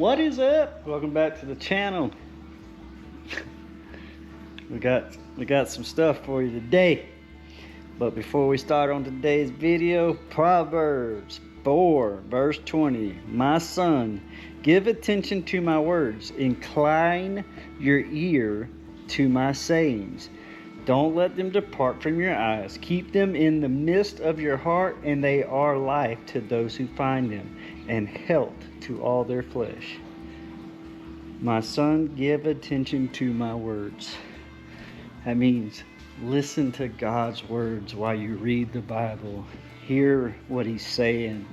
What is up? Welcome back to the channel. We got some stuff for you today. But before we start on today's video, Proverbs 4 verse 20. My son, give attention to my words. Incline your ear to my sayings. Don't let them depart from your eyes. Keep them in the midst of your heart, and they are life to those who find them, and health to all their flesh. My son, give attention to my words. That means listen to God's words while you read the Bible. Hear what he's saying.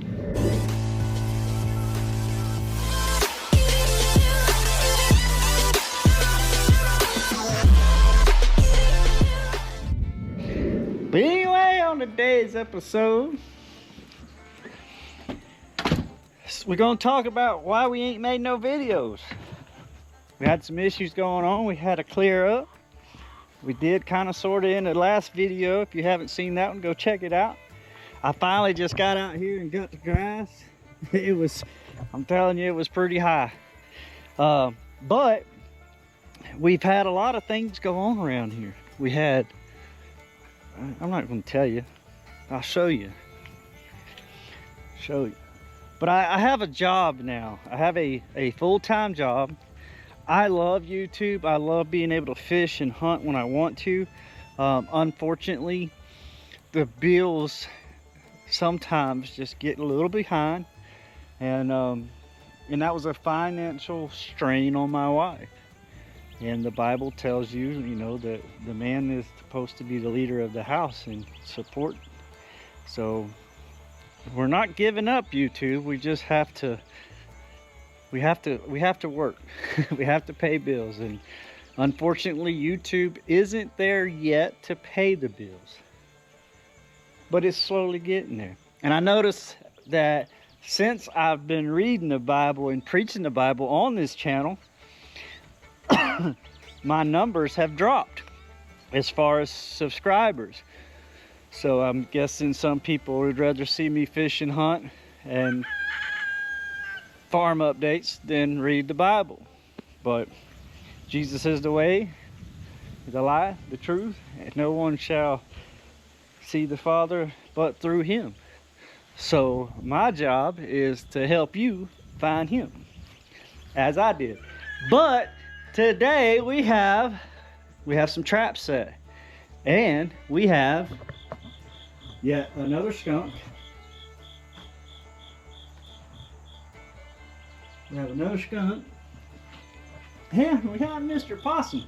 But anyway, on today's episode, we're going to talk about why we ain't made no videos. We had some issues going on. We had to clear up. We did kind of sort of in the last video. If you haven't seen that one, go check it out. I finally just got out here and got the grass. It was, I'm telling you, it was pretty high. But we've had a lot of things go on around here. We had, I'm not going to tell you. I'll show you. But I have a job now. I have a full-time job. I love YouTube. I love being able to fish and hunt when I want to. Unfortunately, the bills sometimes just get a little behind. And that was a financial strain on my wife. And the Bible tells you, you know, that the man is supposed to be the leader of the house and support. So we're not giving up YouTube. We just have to work. We have to pay bills, and unfortunately YouTube isn't there yet to pay the bills, but it's slowly getting there. And I noticed that since I've been reading the Bible and preaching the Bible on this channel, my numbers have dropped as far as subscribers. So I'm guessing some people would rather see me fish and hunt and farm updates than read the Bible. But Jesus is the way, the life, the truth, and no one shall see the Father but through him. So my job is to help you find him, as I did. But today we have some traps set, and we have yet another skunk. We have another skunk. And we have Mr. Possum.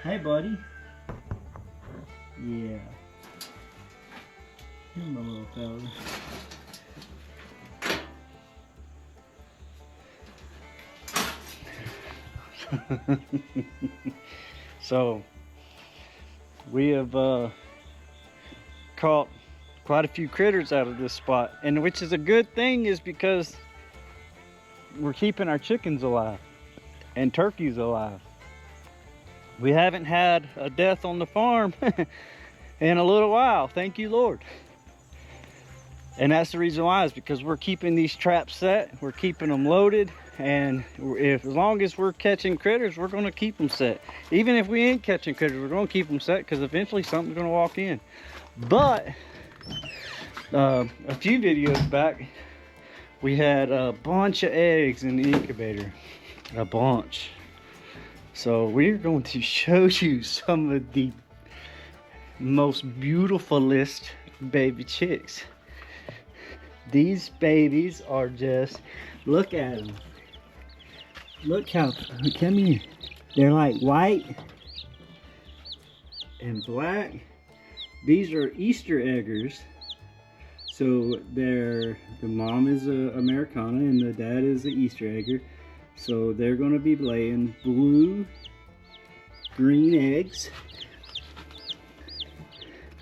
Hey, buddy. Yeah. Here's my little fella. So we have caught quite a few critters out of this spot, and which is a good thing, is because we're keeping our chickens alive and turkeys alive. We haven't had a death on the farm in a little while, thank you Lord. And that's the reason why, is because we're keeping these traps set, we're keeping them loaded, and as long as we're catching critters, we're going to keep them set. Even if we ain't catching critters, we're going to keep them set, because eventually something's going to walk in. But a few videos back, we had a bunch of eggs in the incubator. A bunch. So we're going to show you some of the most beautifulest baby chicks. These babies are just, look at them. Look how, come here. They're like white and black. These are Easter eggers. So the mom is a Americana and the dad is the Easter egger. So they're going to be laying blue, green eggs.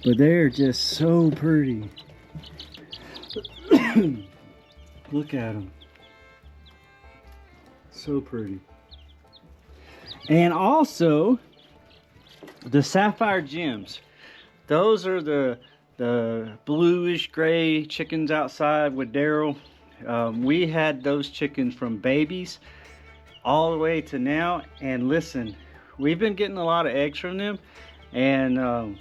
But they're just so pretty. Look at them. So pretty. And also the sapphire gems. Those are the the bluish gray chickens outside with Daryl. We had those chickens from babies all the way to now, and listen, we've been getting a lot of eggs from them, and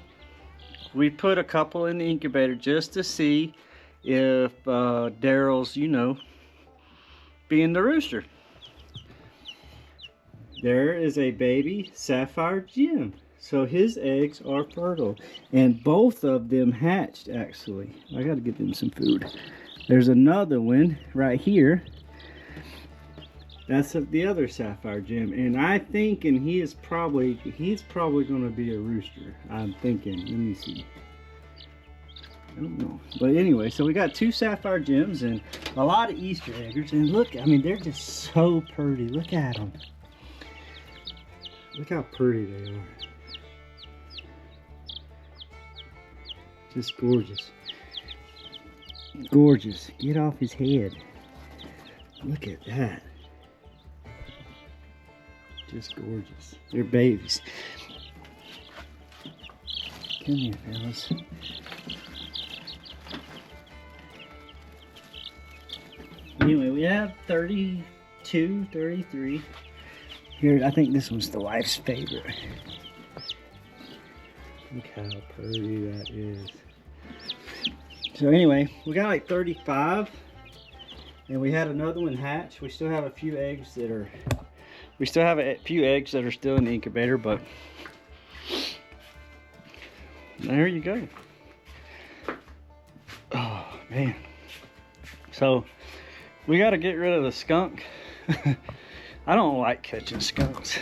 we put a couple in the incubator just to see if Daryl's, you know, being the rooster. There is a baby sapphire gem, so his eggs are fertile, and both of them hatched. Actually, I gotta get them some food. There's another one right here. That's the other sapphire gem, and I think, and he's probably gonna be a rooster. I'm thinking. Let me see. I don't know, but anyway, so we got 2 sapphire gems and a lot of Easter eggers, and look, I mean, they're just so pretty. Look at them. Look how pretty they are. Just gorgeous. Gorgeous. Get off his head. Look at that. Just gorgeous. They're babies. Come here, fellas. Anyway, we have 32, 33. Here, I think this one's the wife's favorite. Look how pretty that is. So anyway, we got like 35, and we had another one hatch. We still have a few eggs that are, still in the incubator, but there you go. Oh man. So we got to get rid of the skunk. I don't like catching skunks.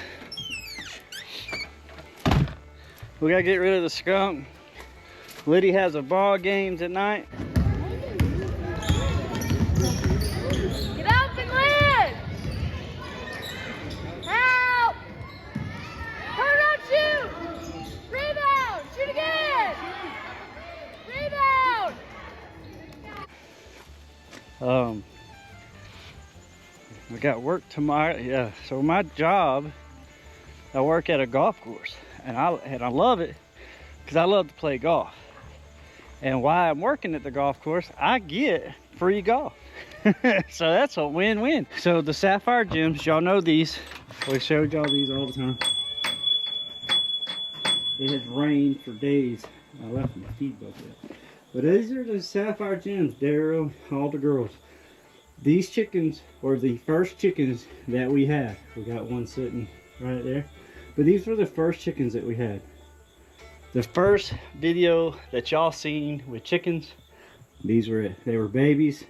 We gotta get rid of the skunk. Liddy has a ball games at night. Get up and live! Help! Turn around, shoot! Rebound! Shoot again! Rebound! We got work tomorrow. Yeah, so my job, I work at a golf course, and I love it because I love to play golf. And while I'm working at the golf course, I get free golf. So that's a win-win. So the sapphire gems, y'all know these. We showed y'all these all the time. It has rained for days. I left my feed bucket. But these are the sapphire gems, Daryl, all the girls. These chickens were the first chickens that we had. We got one sitting right there. But these were the first chickens that we had. The first video that y'all seen with chickens, these were it. They were babies.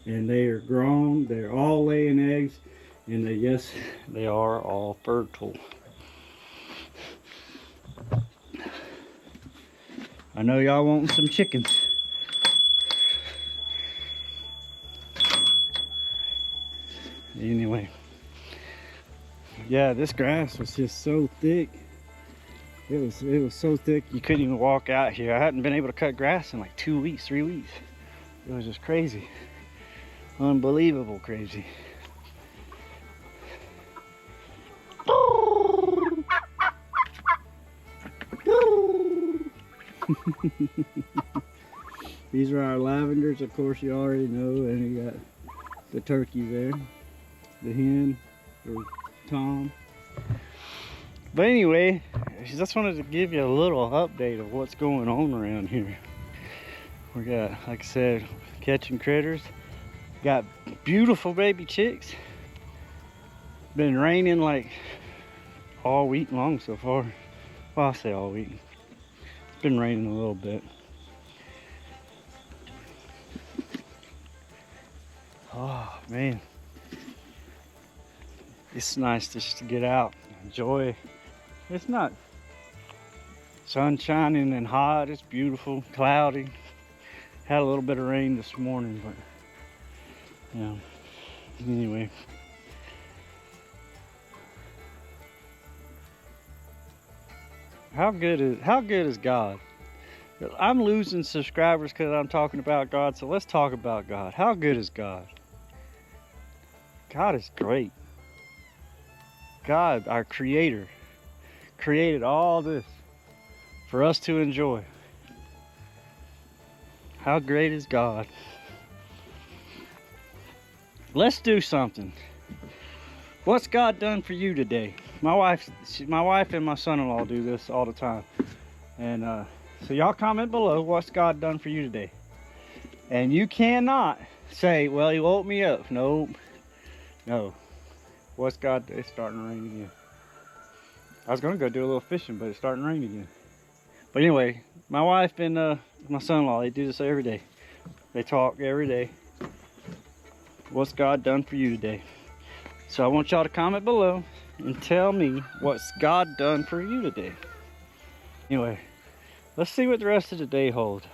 And they are grown. They're all laying eggs. And yes, they are all fertile. I know y'all want some chickens. Anyway, yeah, this grass was just so thick. It was so thick you couldn't even walk out here. I hadn't been able to cut grass in like 2 weeks, 3 weeks. It was just crazy, unbelievable crazy. These are our lavenders, of course you already know, and you got the turkey there. The hen, or Tom. But anyway, I just wanted to give you a little update of what's going on around here. We got, like I said, catching critters. Got beautiful baby chicks. Been raining like all week long so far. Well, I'll say all week. It's been raining a little bit. Oh man. It's nice just to get out, enjoy. It's not sun shining and hot, it's beautiful, cloudy. Had a little bit of rain this morning, but yeah, anyway. How good is God? I'm losing subscribers because I'm talking about God, so let's talk about God. How good is God? God is great. God, our creator, created all this for us to enjoy. How great is God? Let's do something. What's God done for you today? My wife and my son-in-law do this all the time. And so y'all comment below, what's God done for you today? And you cannot say, well, he woke me up. Nope. No. What's God? It's starting to rain again. I was gonna go do a little fishing, but it's starting to rain again. But anyway, my wife and my son-in-law, they do this every day. They talk every day. What's God done for you today? So I want y'all to comment below and tell me what's God done for you today. Anyway, let's see what the rest of the day holds.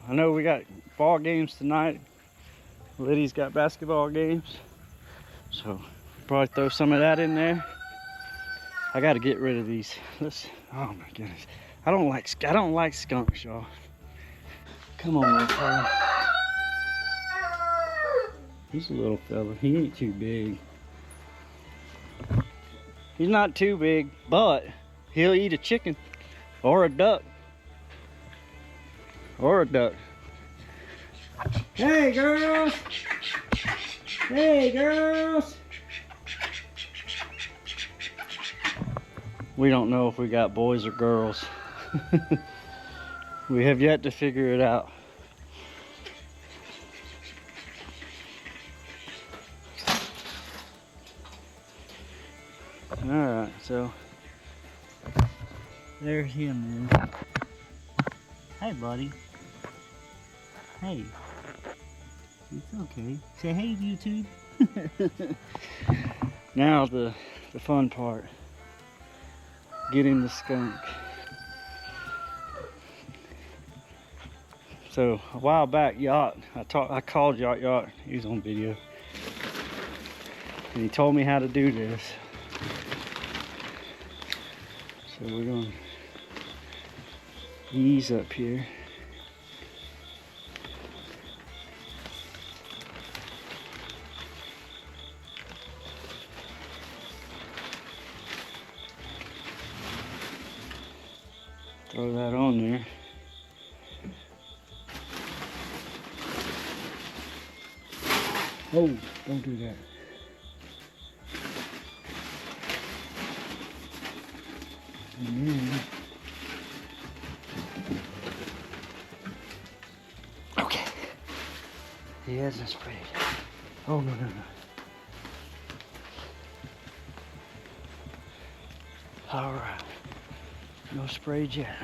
I know we got ball games tonight. Liddy's got basketball games. So probably throw some of that in there. I gotta get rid of these. Oh my goodness. I don't like skunks, y'all. Come on, little fella. He's a little fella. He ain't too big. He's not too big, but he'll eat a chicken or a duck. Or a duck. Hey, girls! Hey, girls! We don't know if we got boys or girls. We have yet to figure it out. Alright, so there's him then. Hey, buddy. Hey. It's okay. Say hey, YouTube. Now the fun part. Getting the skunk. So a while back, Yacht, I called Yacht. He was on video. And he told me how to do this. So we're going to ease up here. Throw that on there. Oh, don't do that. And then, okay. He hasn't sprayed. Oh, no. All right. No sprayed yet.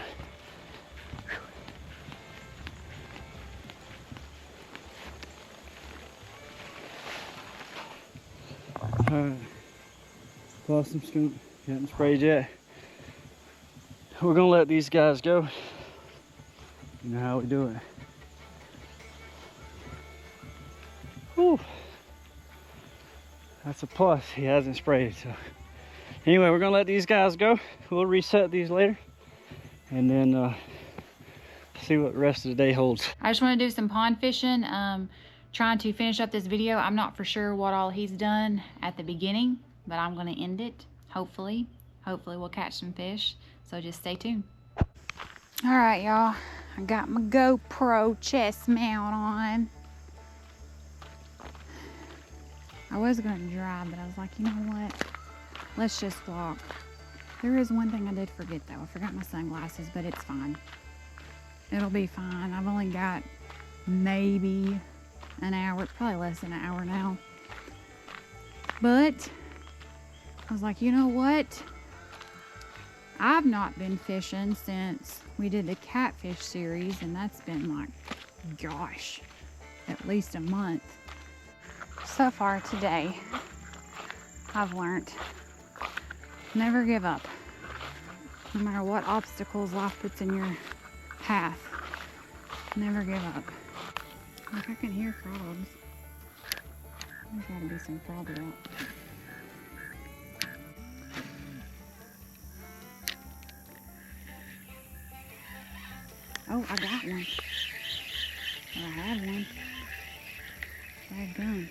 Alright. Lost some skunk. Haven't sprayed yet. We're gonna let these guys go. You know how we do it. Whew. That's a plus. He hasn't sprayed, so. Anyway, we're gonna let these guys go. We'll reset these later and then see what the rest of the day holds. I just want to do some pond fishing, trying to finish up this video. I'm not for sure what all he's done at the beginning, but I'm going to end it, hopefully. Hopefully we'll catch some fish, so just stay tuned. All right, y'all. I got my GoPro chest mount on. I was going to drive, but I was like, you know what? Let's just walk. There is one thing I did forget, though. I forgot my sunglasses, but it's fine. It'll be fine. I've only got maybe an hour, probably less than an hour now. But I was like, you know what? I've not been fishing since we did the catfish series, and that's been like, gosh, at least a month. So far today, I've learned never give up. No matter what obstacles life puts in your path, never give up. Like, I can hear frogs. There's gotta be some frogs out. Oh, I got one. Or I had one. Dadgum.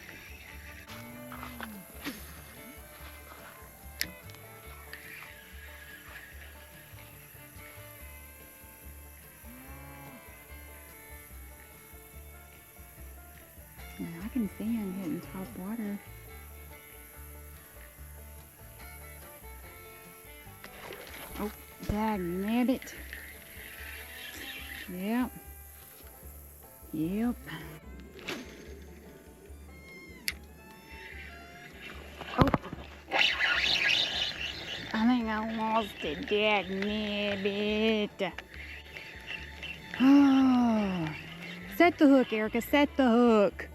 I mean, I can see him hitting top water. Oh, dagnabbit. Yep. Yep. Oh. I think I lost it, dagnabbit. Oh. Set the hook, Erica. Set the hook.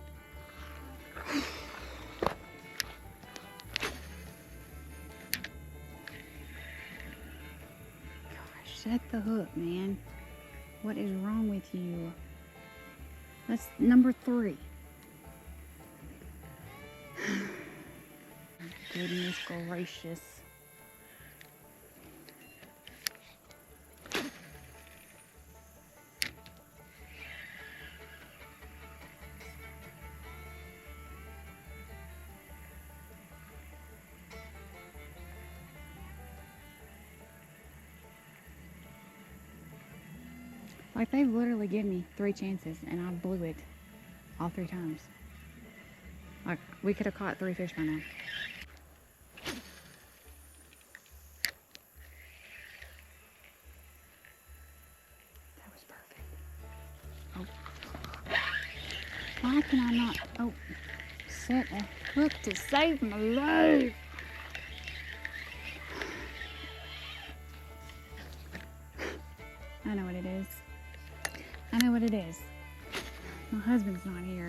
Gosh, set the hook, man. What is wrong with you? That's number 3. Goodness gracious. Like, they've literally given me 3 chances and I blew it all 3 times. Like, we could have caught 3 fish by now. That was perfect. Oh. Why can I not? Oh, set a hook to save my life. I know what it is. I know what it is. My husband's not here.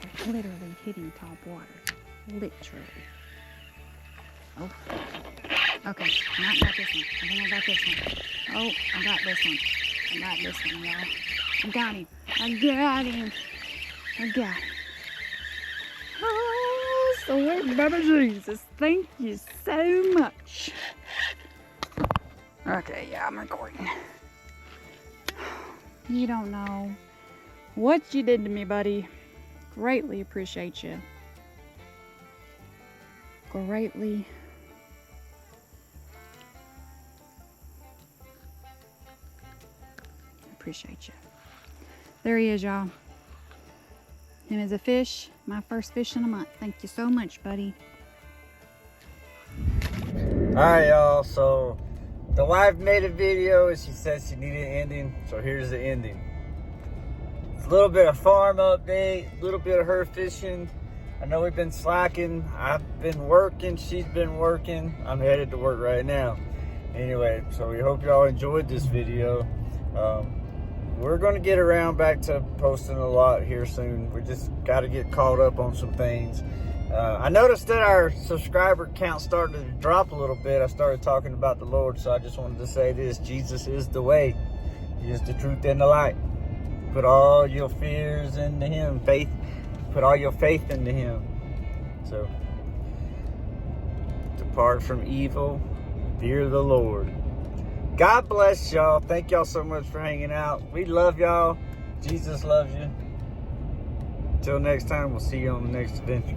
They're literally hitting top water. Literally. Oh. Okay. I might got this one. I think I got this one. Oh, I got this one. I got this one, y'all. I got him. I got him. I got him. Oh, sweet baby Jesus. Thank you so much. Okay, yeah, I'm recording. You don't know what you did to me, buddy. Greatly appreciate you. Greatly appreciate you. There he is, y'all. Him as a fish. My first fish in a month. Thank you so much, buddy. Alright, y'all, so the wife made a video and she said she needed an ending, so here's the ending. It's a little bit of farm update, a little bit of her fishing. I know we've been slacking. I've been working, she's been working. I'm headed to work right now. Anyway, so we hope y'all enjoyed this video. We're going to get around back to posting a lot here soon. We just got to get caught up on some things. I noticed that our subscriber count started to drop a little bit. I started talking about the Lord, so I just wanted to say this. Jesus is the way. He is the truth and the light. Put all your fears into Him. Faith. Put all your faith into Him. So, depart from evil. Fear the Lord. God bless y'all. Thank y'all so much for hanging out. We love y'all. Jesus loves you. Until next time, we'll see you on the next adventure.